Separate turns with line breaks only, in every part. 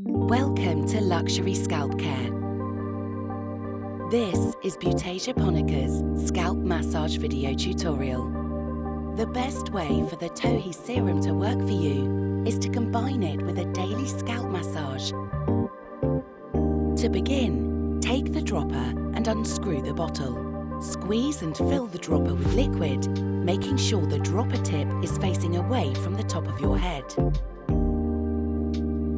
Welcome to Luxury Scalpcare. This is Beautejaponica's scalp massage video tutorial. The best way for the TOH Serum to work for you is to combine it with a daily scalp massage. To begin, take the dropper and unscrew the bottle. Squeeze and fill the dropper with liquid, making sure the dropper tip is facing away from the top of your head.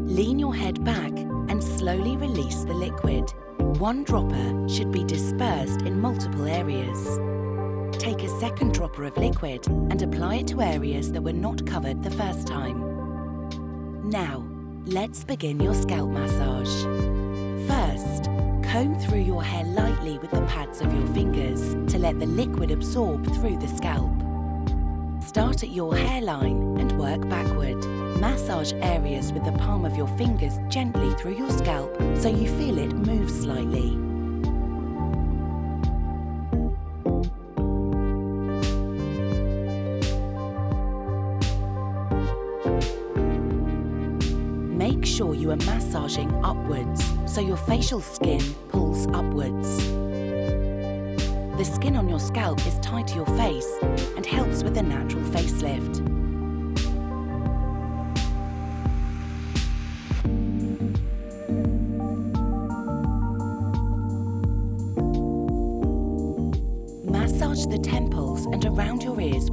Lean your head back and slowly release the liquid. One dropper should be dispersed in multiple areas. Take a second dropper of liquid and apply it to areas that were not covered the first time. Now, let's begin your scalp massage. First, comb through your hair lightly with the pads of your fingers to let the liquid absorb through the scalp. Start at your hairline and work backward. Massage areas with the palm of your fingers gently through your scalp so you feel it move slightly. Make sure you are massaging upwards so your facial skin pulls upwards. The skin on your scalp is tied to your face and helps with the natural facelift. Massage the temples and around your ears.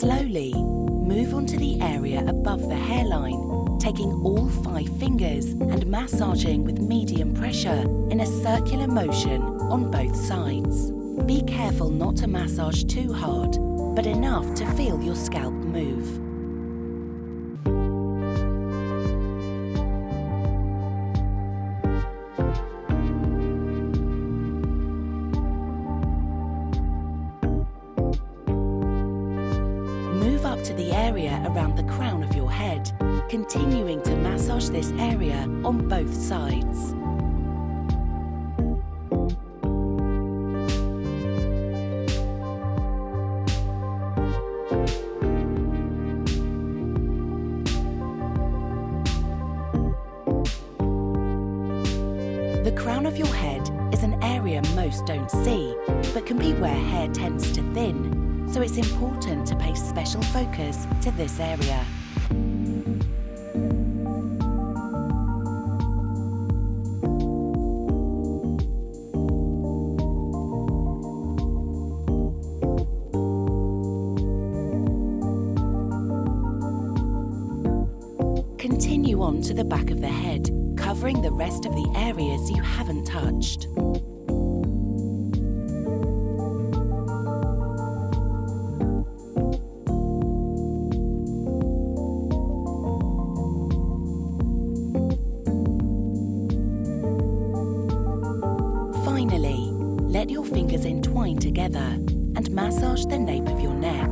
Slowly, move on to the area above the hairline, taking all 5 fingers and massaging with medium pressure in a circular motion on both sides. Be careful not to massage too hard, but enough to feel your scalp move. Move up to the area around the crown of your head, continuing to massage this area on both sides. The crown of your head is an area most don't see, but can be where hair tends to thin, so it's important to pay special focus to this area. Continue on to the back of the head, covering the rest of the areas you haven't touched. Finally, let your fingers entwine together and massage the nape of your neck.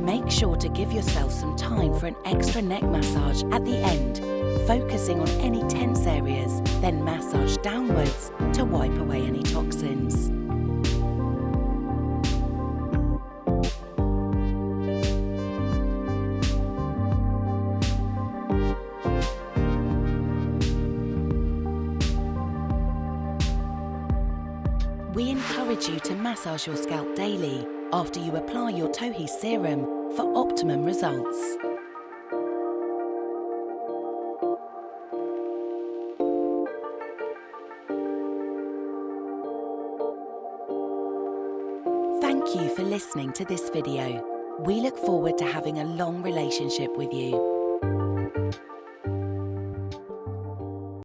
Make sure to give yourself some time for an extra neck massage at the end, focusing on any tense areas, then massage downwards to wipe away any toxins. We encourage you to massage your scalp daily after you apply your TOH Serum for optimum results. Thank you for listening to this video. We look forward to having a long relationship with you.